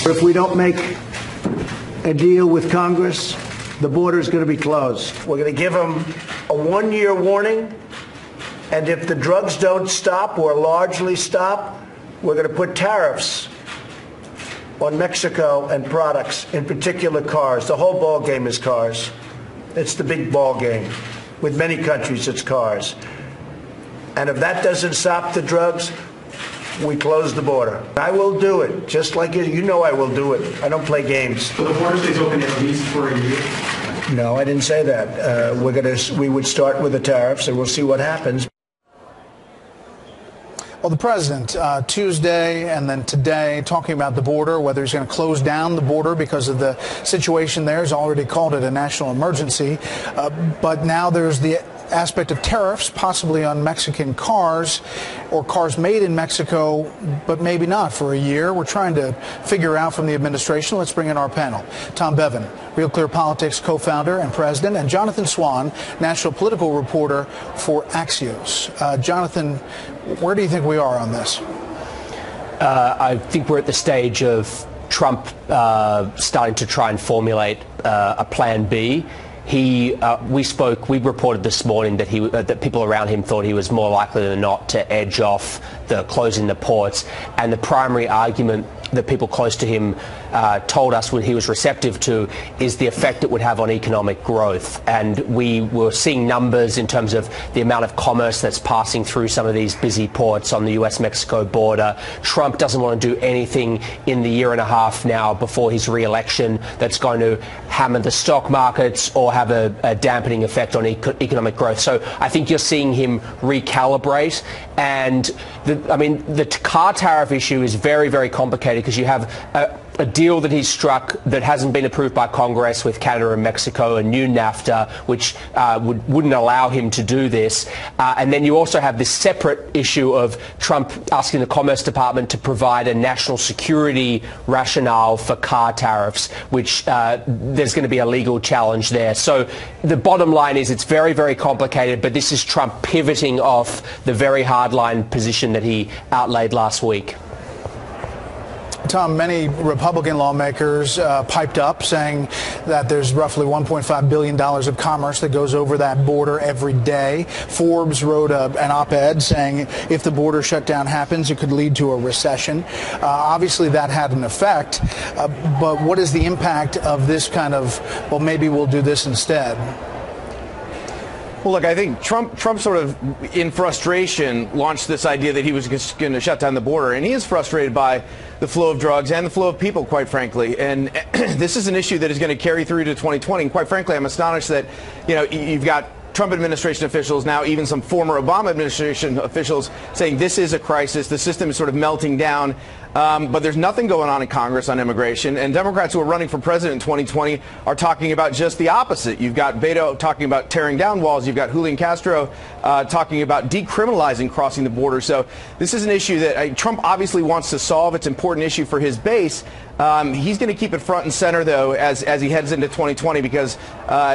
If we don't make a deal with Congress, the border is going to be closed. We're going to give them a one-year warning, and if the drugs don't stop or largely stop, we're going to put tariffs on Mexico and products, in particular cars. The whole ball game is cars. It's the big ball game. With many countries, it's cars. And if that doesn't stop the drugs, we close the border. I will do it, just like you know I will do it. I don't play games. So the border stays open at least for a year? No, I didn't say that. We would start with the tariffs, and we'll see what happens. Well, the president Tuesday and then today talking about the border, whether he's going to close down the border because of the situation there. He's already called it a national emergency. But now there's the aspect of tariffs, possibly on Mexican cars or cars made in Mexico, but maybe not for a year. We're trying to figure out from the administration. Let's bring in our panel. Tom Bevan, Real Clear Politics co-founder and president, and Jonathan Swan, national political reporter for Axios. Jonathan, where do you think we are on this? I think we're at the stage of Trump starting to try and formulate a plan B. We reported this morning that that people around him thought he was more likely than not to edge off the closing the ports, and the primary argument that people close to him told us what he was receptive to is the effect it would have on economic growth. And we were seeing numbers in terms of the amount of commerce that's passing through some of these busy ports on the US-Mexico border. Trump doesn't want to do anything in the year and a half now before his re-election that's going to hammer the stock markets or have a dampening effect on economic growth. So I think you're seeing him recalibrate. And the car tariff issue is very, very complicated because you have a deal that he's struck that hasn't been approved by Congress with Canada and Mexico, a new NAFTA, which wouldn't allow him to do this. And then you also have this separate issue of Trump asking the Commerce Department to provide a national security rationale for car tariffs, which there's going to be a legal challenge there. So the bottom line is it's very, very complicated, but this is Trump pivoting off the very hardline position that he outlaid last week. Tom, many Republican lawmakers piped up saying that there's roughly $1.5 billion of commerce that goes over that border every day. Forbes wrote an op-ed saying if the border shutdown happens, it could lead to a recession. Obviously, that had an effect. But what is the impact of this kind of, well, maybe we'll do this instead? Well, look, I think Trump sort of, in frustration, launched this idea that he was going to shut down the border. And he is frustrated by the flow of drugs and the flow of people, quite frankly. And this is an issue that is going to carry through to 2020. And quite frankly, I'm astonished that, you've got Trump administration officials, now even some former Obama administration officials, saying this is a crisis. The system is sort of melting down. But there's nothing going on in Congress on immigration. And Democrats who are running for president in 2020 are talking about just the opposite. You've got Beto talking about tearing down walls. You've got Julian Castro talking about decriminalizing crossing the border. So this is an issue that Trump obviously wants to solve. It's an important issue for his base. He's going to keep it front and center, though, as he heads into 2020, because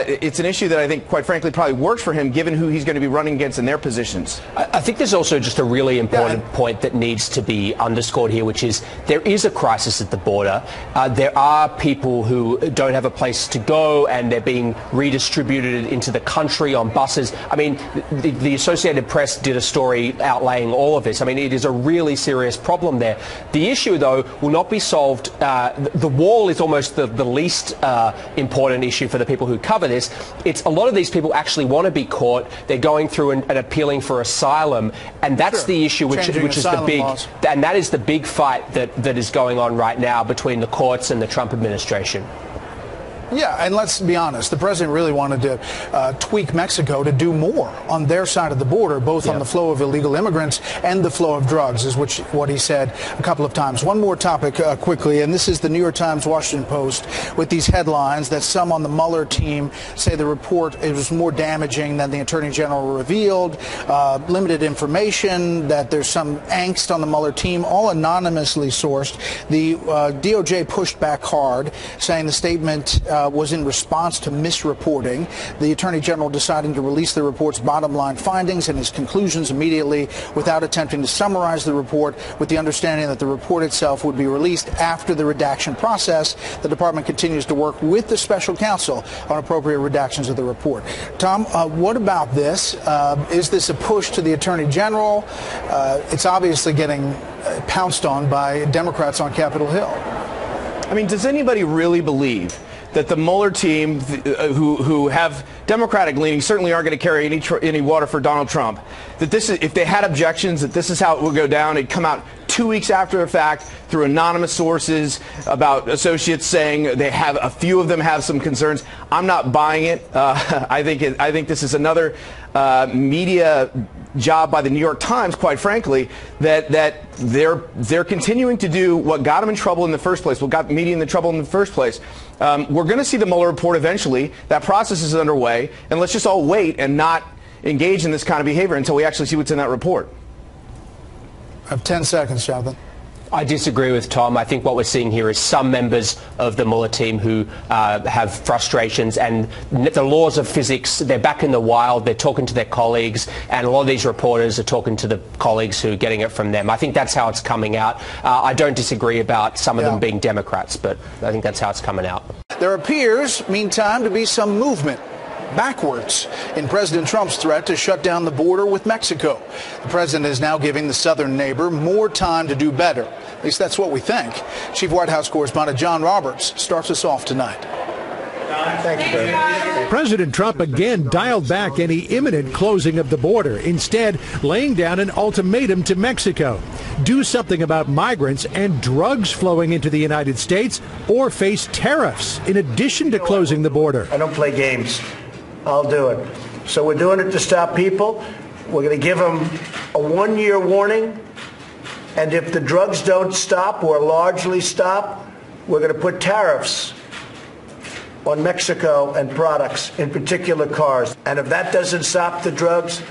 it's an issue that I think, quite frankly, probably works for him, given who he's going to be running against in their positions. I think there's also just a really important point that needs to be underscored here, which is there is a crisis at the border. There are people who don't have a place to go, and they're being redistributed into the country on buses. I mean, the Associated Press did a story outlaying all of this. I mean, it is a really serious problem there. The issue, though, will not be solved. The wall is almost the least important issue for the people who cover this. It's a lot of these people actually want to be caught. They're going through and appealing for asylum, and that's the issue, which is the big laws. And that is the big fight that is going on right now between the courts and the Trump administration. Yeah, and let's be honest, the president really wanted to tweak Mexico to do more on their side of the border, both on the flow of illegal immigrants and the flow of drugs, is what he said a couple of times. One more topic quickly, and this is the New York Times, Washington Post, with these headlines that some on the Mueller team say the report was more damaging than the Attorney General revealed, limited information, that there's some angst on the Mueller team, all anonymously sourced. The DOJ pushed back hard, saying the statement was in response to misreporting. The Attorney General deciding to release the report's bottom line findings and his conclusions immediately without attempting to summarize the report, with the understanding that the report itself would be released after the redaction process. The department continues to work with the special counsel on appropriate redactions of the report. Tom, what about this? Is this a push to the Attorney General? It's obviously getting pounced on by Democrats on Capitol Hill. I mean, does anybody really believe that the Mueller team, who have Democratic leanings, certainly aren't going to carry any water for Donald Trump, that this is, if they had objections, that this is how it would go down? It'd come out 2 weeks after the fact through anonymous sources about associates saying a few of them have some concerns. I'm not buying it. I think this is another media job by the New York Times, quite frankly, that they're continuing to do what got them in trouble in the first place, what got media in trouble in the first place. We're going to see the Mueller report eventually. That process is underway, and let's just all wait and not engage in this kind of behavior until we actually see what's in that report. I have 10 seconds, Jonathan. I disagree with Tom. I think what we're seeing here is some members of the Mueller team who have frustrations, and the laws of physics, they're back in the wild, they're talking to their colleagues, and a lot of these reporters are talking to the colleagues who are getting it from them. I think that's how it's coming out. I don't disagree about some of them being Democrats, but I think that's how it's coming out. There appears, meantime, to be some movement backwards in President Trump's threat to shut down the border with Mexico. The president is now giving the southern neighbor more time to do better. At least that's what we think. Chief White House correspondent John Roberts starts us off tonight. Thank you, President. President Trump again dialed back any imminent closing of the border, instead laying down an ultimatum to Mexico. Do something about migrants and drugs flowing into the United States, or face tariffs in addition to closing the border. I don't play games. I'll do it. So we're doing it to stop people. We're going to give them a 1-year warning. And if the drugs don't stop or largely stop, we're going to put tariffs on Mexico and products, in particular cars. And if that doesn't stop the drugs,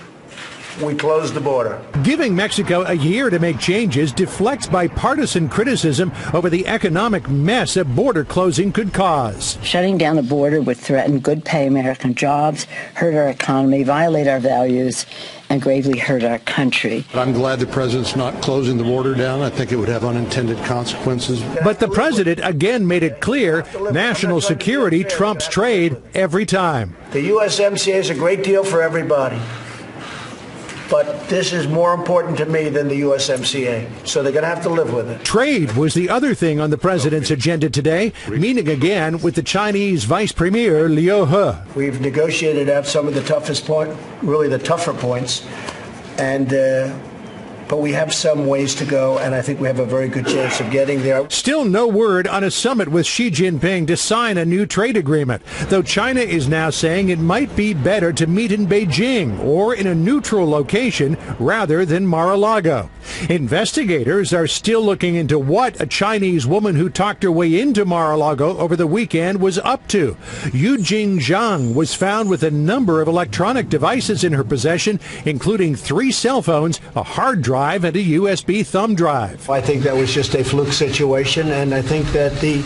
we close the border. Giving Mexico a year to make changes deflects bipartisan criticism over the economic mess a border closing could cause. Shutting down the border would threaten good pay American jobs, hurt our economy, violate our values, and gravely hurt our country. I'm glad the president's not closing the border down. I think it would have unintended consequences. But the president again made it clear national security trumps trade every time. The USMCA is a great deal for everybody. But this is more important to me than the USMCA, so they're going to have to live with it. Trade was the other thing on the president's agenda today, meeting again with the Chinese Vice Premier Liu He. We've negotiated out some of the toughest really the tougher points, but we have some ways to go, and I think we have a very good chance of getting there. Still no word on a summit with Xi Jinping to sign a new trade agreement, though China is now saying it might be better to meet in Beijing or in a neutral location rather than Mar-a-Lago. Investigators are still looking into what a Chinese woman who talked her way into Mar-a-Lago over the weekend was up to. Yu Jingzhang was found with a number of electronic devices in her possession, including 3 cell phones, a hard drive, and a USB thumb drive. I think that was just a fluke situation, and I think that the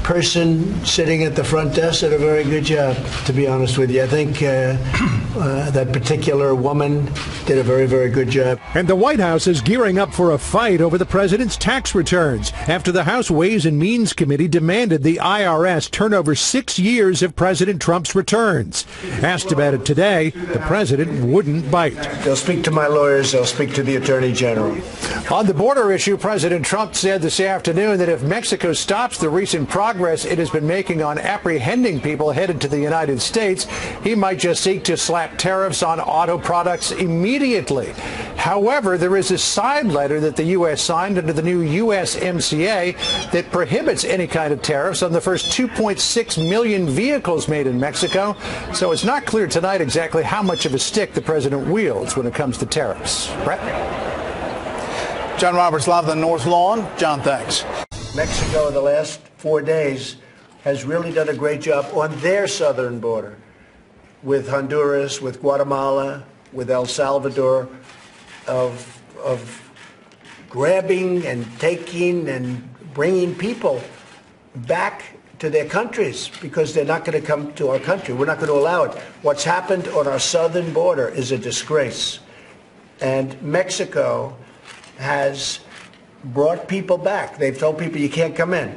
person sitting at the front desk did a very good job, to be honest with you. I think that particular woman did a very, very good job. And the White House is gearing up for a fight over the president's tax returns after the House Ways and Means Committee demanded the IRS turn over 6 years of President Trump's returns. Asked about it today, the president wouldn't bite. They'll speak to my lawyers. They'll speak to the Attorney General. On the border issue, President Trump said this afternoon that if Mexico stops the recent progress it has been making on apprehending people headed to the United States, he might just seek to slap tariffs on auto products immediately. However, there is a side letter that the U.S. signed under the new USMCA that prohibits any kind of tariffs on the first 2.6 million vehicles made in Mexico. So it's not clear tonight exactly how much of a stick the president wields when it comes to tariffs. Brett? John Roberts, live on the North Lawn. John, thanks. Mexico, the last 4 days, has really done a great job on their southern border with Honduras, with Guatemala, with El Salvador, of grabbing and taking and bringing people back to their countries because they're not going to come to our country. We're not going to allow it. What's happened on our southern border is a disgrace. And Mexico has brought people back. They've told people you can't come in.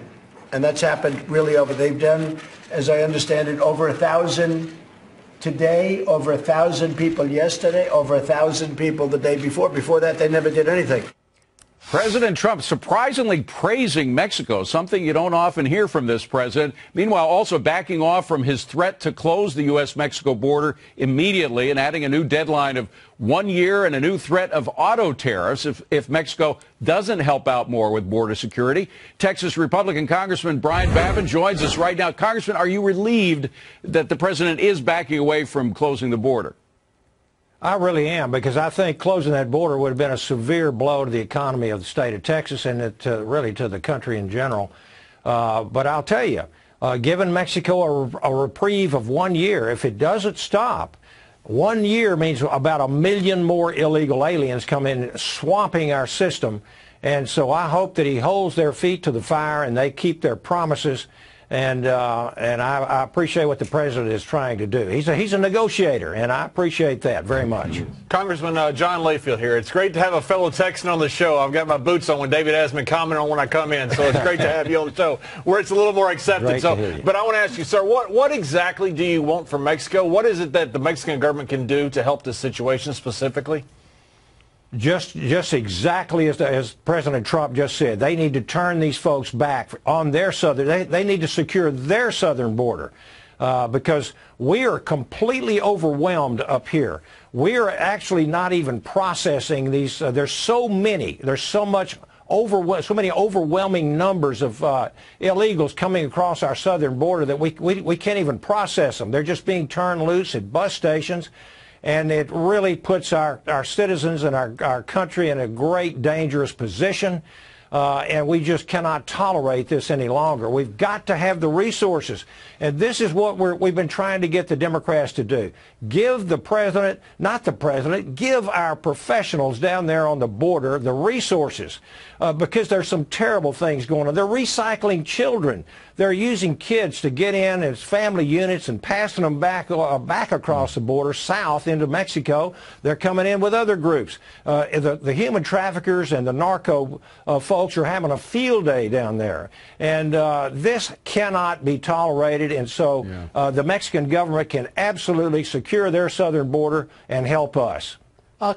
And that's happened really over. They've done, as I understand it, over 1,000 today, over 1,000 people yesterday, over 1,000 people the day before. Before that, they never did anything. President Trump surprisingly praising Mexico, something you don't often hear from this president. Meanwhile, also backing off from his threat to close the U.S.-Mexico border immediately and adding a new deadline of 1 year and a new threat of auto tariffs if Mexico doesn't help out more with border security. Texas Republican Congressman Brian Babin joins us right now. Congressman, are you relieved that the president is backing away from closing the border? I really am, because I think closing that border would have been a severe blow to the economy of the state of Texas and really to the country in general. But I'll tell you, giving Mexico a reprieve of 1 year, if it doesn't stop, 1 year means about 1 million more illegal aliens come in, swamping our system. And so I hope that he holds their feet to the fire and they keep their promises. And I appreciate what the president is trying to do. He's a negotiator, and I appreciate that very much. Congressman John Layfield here. It's great to have a fellow Texan on the show. I've got my boots on when David Asman commented on when I come in, so it's great to have you on the show where it's a little more accepted. But I want to ask you, sir, what exactly do you want from Mexico? What is it that the Mexican government can do to help this situation specifically? Just exactly as President Trump just said, they need to turn these folks back on their southern. They need to secure their southern border because we are completely overwhelmed up here. We are actually not even processing these. There's so many. There's so many overwhelming numbers of illegals coming across our southern border that we can't even process them. They're just being turned loose at bus stations. And it really puts our citizens and our country in a great dangerous position. And we just cannot tolerate this any longer. We've got to have the resources. And this is what we've been trying to get the Democrats to do. Give the president, not the president, give our professionals down there on the border the resources because there's some terrible things going on. They're recycling children. They're using kids to get in as family units and passing them back across the border south into Mexico. They're coming in with other groups. The human traffickers and the narco folks are having a field day down there. And this cannot be tolerated. And so the Mexican government can absolutely secure their southern border and help us.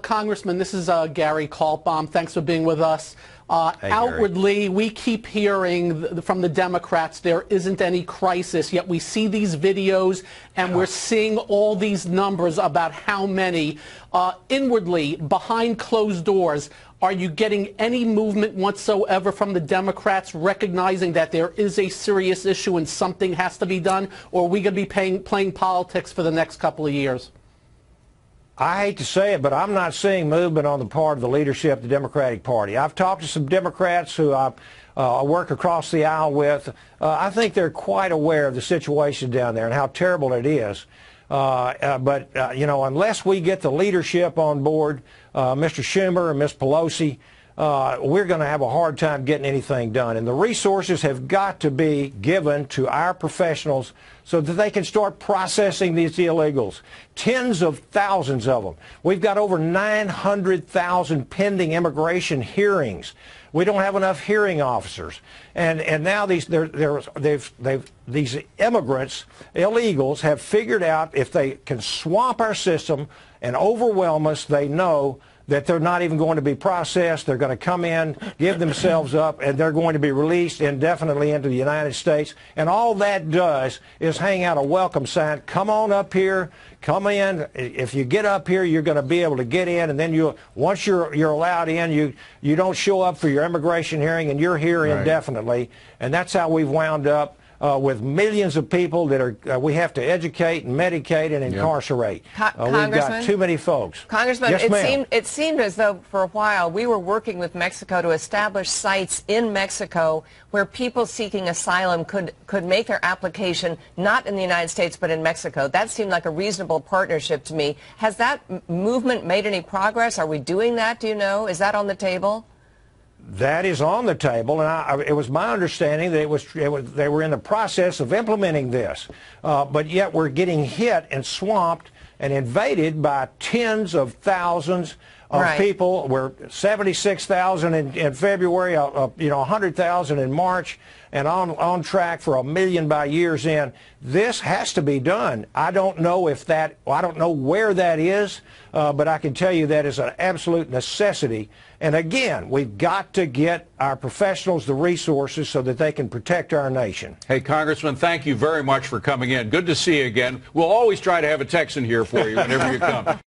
Congressman, this is Gary Kaltbaum. Thanks for being with us. Hey, outwardly, we keep hearing from the Democrats there isn't any crisis, yet we see these videos and we're seeing all these numbers about how many. Inwardly, behind closed doors, are you getting any movement whatsoever from the Democrats recognizing that there is a serious issue and something has to be done, or are we going to be playing politics for the next couple of years? I hate to say it, but I'm not seeing movement on the part of the leadership of the Democratic Party. I've talked to some Democrats who I work across the aisle with. I think they're quite aware of the situation down there and how terrible it is. But you know, unless we get the leadership on board, Mr. Schumer and Ms. Pelosi, we're going to have a hard time getting anything done. And the resources have got to be given to our professionals so that they can start processing these illegals. Tens of thousands of them. We've got over 900,000 pending immigration hearings. We don't have enough hearing officers. And now these immigrants, illegals, have figured out if they can swamp our system and overwhelm us, they know that they're not even going to be processed. They're going to come in, give themselves up, and they're going to be released indefinitely into the United States. And all that does is hang out a welcome sign. Come on up here. Come in. If you get up here, you're going to be able to get in. And then once you're allowed in, you don't show up for your immigration hearing, and you're here indefinitely. And that's how we've wound up with millions of people that are we have to educate and medicate and incarcerate. We've got too many folks. Congressman, yes, it seemed as though for a while we were working with Mexico to establish sites in Mexico where people seeking asylum could make their application not in the United States but in Mexico. That seemed like a reasonable partnership to me. Has that movement made any progress? Are we doing that? Do you know? Is that on the table? That is on the table, and it was my understanding that they were in the process of implementing this, but yet we're getting hit and swamped and invaded by tens of thousands of people. We're 76,000 in February, 100,000 in March, and on track for 1 million by year's end. This has to be done. I don't know where that is, but I can tell you that is an absolute necessity. And again, we've got to get our professionals the resources so that they can protect our nation. Hey, Congressman, thank you very much for coming in. Good to see you again. We'll always try to have a Texan here for you whenever you come.